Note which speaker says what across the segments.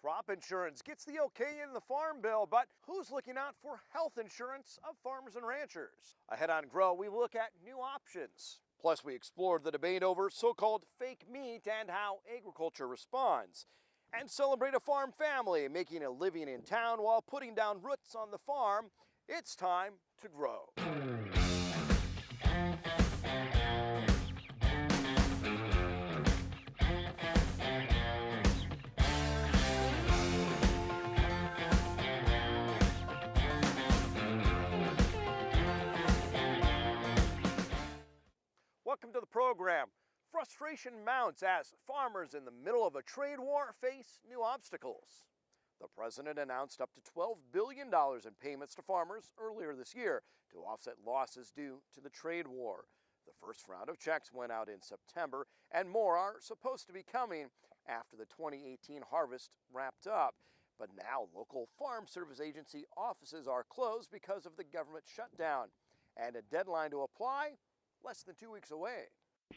Speaker 1: Crop insurance gets the okay in the Farm Bill, but who's looking out for health insurance of farmers and ranchers? Ahead on Grow, we look at new options. Plus, we explored the debate over so-called fake meat and how agriculture responds. And celebrate a farm family making a living in town while putting down roots on the farm. It's time to grow. Welcome to the program. Frustration mounts as farmers in the middle of a trade war face new obstacles. The president announced up to $12 billion in payments to farmers earlier this year to offset losses due to the trade war. The first round of checks went out in September, and more are supposed to be coming after the 2018 harvest wrapped up. But now local Farm Service Agency offices are closed because of the government shutdown, and a deadline to apply less than 2 weeks away.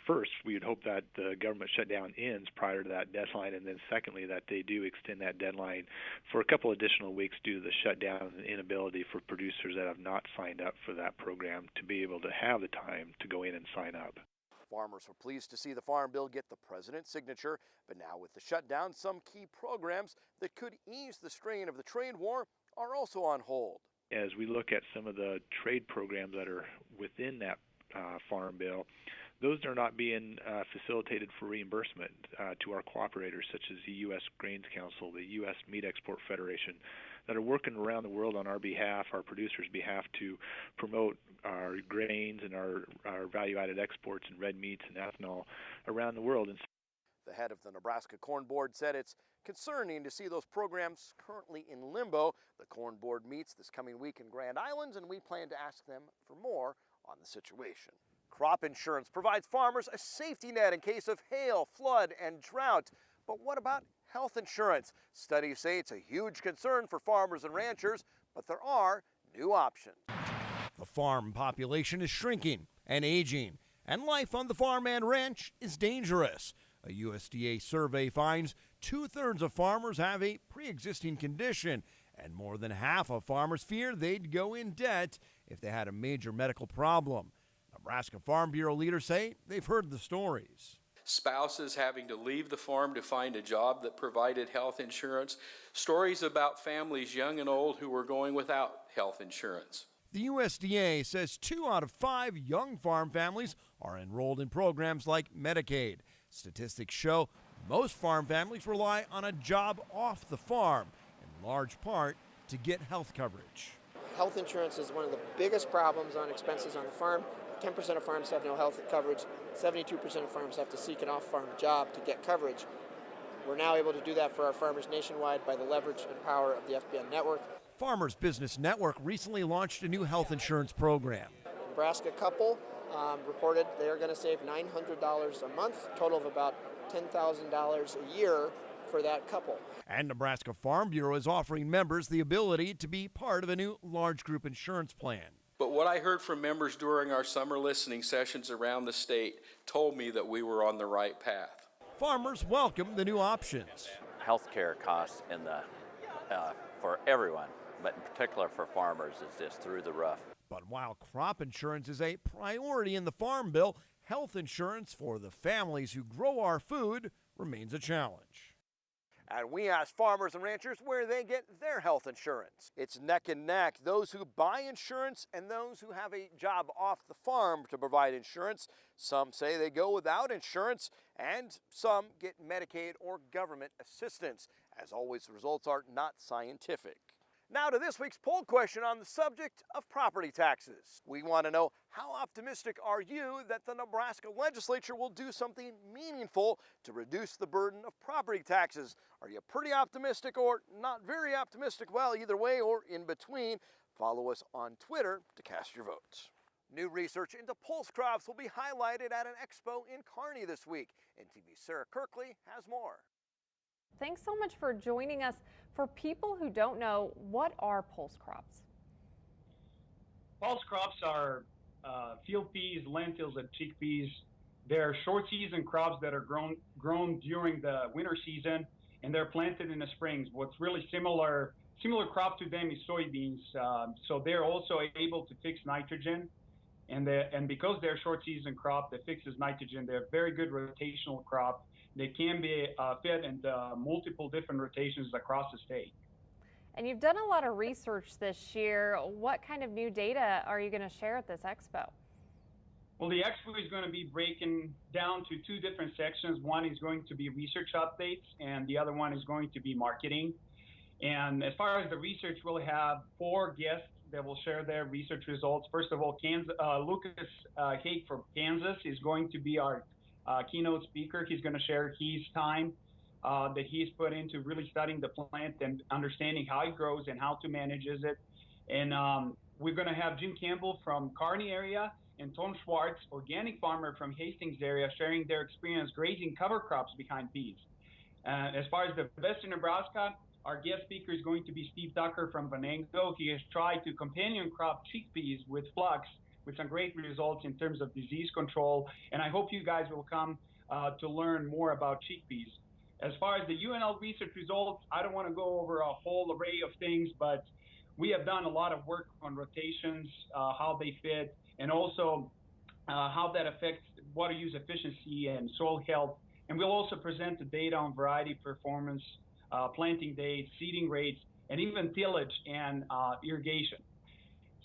Speaker 2: First, we would hope that the government shutdown ends prior to that deadline, and then secondly, that they do extend that deadline for a couple additional weeks due to the shutdown and inability for producers that have not signed up for that program to be able to have the time to go in and sign up.
Speaker 1: Farmers were pleased to see the Farm Bill get the president's signature, but now with the shutdown, some key programs that could ease the strain of the trade war are also on hold.
Speaker 2: As we look at some of the trade programs that are within that Farm Bill, those are not being facilitated for reimbursement to our cooperators, such as the U.S. Grains Council, the U.S. Meat Export Federation, that are working around the world on our behalf, our producers' behalf, to promote our grains and our value-added exports and red meats and ethanol around the world.
Speaker 1: The head of the Nebraska Corn Board said it's concerning to see those programs currently in limbo. The Corn Board meets this coming week in Grand Islands, and we plan to ask them for more on the situation. Crop insurance provides farmers a safety net in case of hail, flood, and drought. But what about health insurance? Studies say it's a huge concern for farmers and ranchers, but there are new options. The farm population is shrinking and aging, and life on the farm and ranch is dangerous. A USDA survey finds 2/3 of farmers have a pre-existing condition, and more than half of farmers fear they'd go in debt if they had a major medical problem. Nebraska Farm Bureau leaders say they've heard the stories.
Speaker 3: Spouses having to leave the farm to find a job that provided health insurance. Stories about families young and old who were going without health insurance.
Speaker 1: The USDA says 2 out of 5 young farm families are enrolled in programs like Medicaid. Statistics show most farm families rely on a job off the farm, in large part to get health coverage.
Speaker 4: Health insurance is one of the biggest problems on expenses on the farm. 10% of farms have no health coverage. 72% of farms have to seek an off-farm job to get coverage. We're now able to do that for our farmers nationwide by the leverage and power of the FBN network.
Speaker 1: Farmers Business Network recently launched a new health insurance program.
Speaker 4: Nebraska couple reported they are going to save $900 a month, total of about $10,000 a year for that couple.
Speaker 1: And Nebraska Farm Bureau is offering members the ability to be part of a new large group insurance plan.
Speaker 3: But what I heard from members during our summer listening sessions around the state told me that we were on the right path.
Speaker 1: Farmers welcome the new options.
Speaker 5: Healthcare costs for everyone, but in particular for farmers, is just through the roof.
Speaker 1: But while crop insurance is a priority in the Farm Bill, health insurance for the families who grow our food remains a challenge. And we asked farmers and ranchers where they get their health insurance. It's neck and neck, those who buy insurance and those who have a job off the farm to provide insurance. Some say they go without insurance, and some get Medicaid or government assistance. As always, the results are not scientific. Now to this week's poll question on the subject of property taxes. We want to know, how optimistic are you that the Nebraska legislature will do something meaningful to reduce the burden of property taxes? Are you pretty optimistic or not very optimistic? Well, either way or in between, follow us on Twitter to cast your votes. New research into pulse crops will be highlighted at an expo in Kearney this week. NTV's Sarah Kirkley has more.
Speaker 6: Thanks so much for joining us. For people who don't know, what are pulse crops?
Speaker 7: Pulse crops are field peas, lentils, and chickpeas. They're short season crops that are grown during the winter season, and they're planted in the springs. What's really similar crop to them is soybeans. So they're also able to fix nitrogen. And because they're short season crop that fixes nitrogen, they're a very good rotational crop. They can be fed into multiple different rotations across the state.
Speaker 6: And you've done a lot of research this year. What kind of new data are you going to share at this expo?
Speaker 7: Well, the expo is going to be breaking down to two different sections. One is going to be research updates, and the other one is going to be marketing. And as far as the research, we'll have 4 guests that will share their research results. First of all, Lucas Haig from Kansas is going to be our keynote speaker. He's going to share his time that he's put into really studying the plant and understanding how it grows and how to manage it. And we're going to have Jim Campbell from Kearney area and Tom Schwartz, organic farmer from Hastings area, sharing their experience grazing cover crops behind peas. As far as the western Nebraska, our guest speaker is going to be Steve Tucker from Venango. He has tried to companion crop chickpeas with flax with some great results in terms of disease control. And I hope you guys will come to learn more about chickpeas. As far as the UNL research results, I don't want to go over a whole array of things, but we have done a lot of work on rotations, how they fit, and also how that affects water use efficiency and soil health. And we'll also present the data on variety performance, planting dates, seeding rates, and even tillage and irrigation.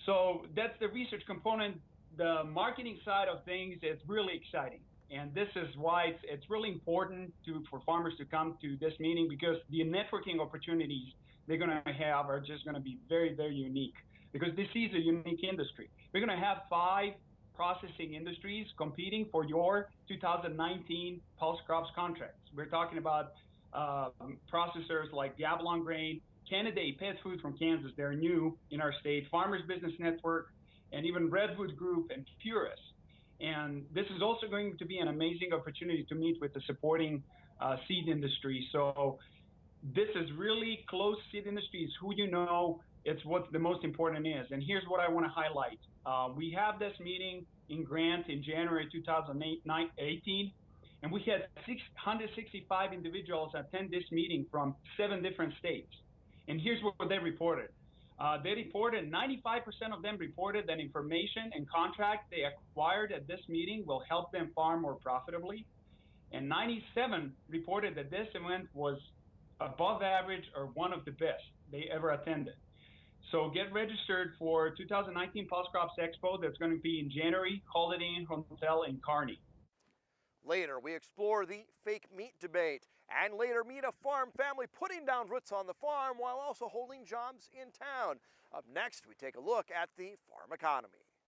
Speaker 7: So that's the research component. The marketing side of things is really exciting. And this is why it's really important for farmers to come to this meeting, because the networking opportunities they're going to have are just going to be very, very unique, because this is a unique industry. We're going to have 5 processing industries competing for your 2019 pulse crops contracts. We're talking about processors like Gavilon Grain, Canada Pet Food from Kansas, they're new in our state, Farmers Business Network, and even Redwood Group and Purus. And this is also going to be an amazing opportunity to meet with the supporting seed industry. So this is really close seed industry. It's who you know. It's what the most important is. And here's what I want to highlight. We have this meeting in Grant in January 2018, and we had 665 individuals attend this meeting from 7 different states. And here's what they reported. They reported, 95% of them reported that information and contract they acquired at this meeting will help them farm more profitably. And 97 reported that this event was above average or one of the best they ever attended. So get registered for 2019 Pulse Crops Expo. That's going to be in January, Holiday Inn Hotel in Kearney.
Speaker 1: Later, we explore the fake meat debate and later meet a farm family putting down roots on the farm while also holding jobs in town. Up next, we take a look at the farm economy.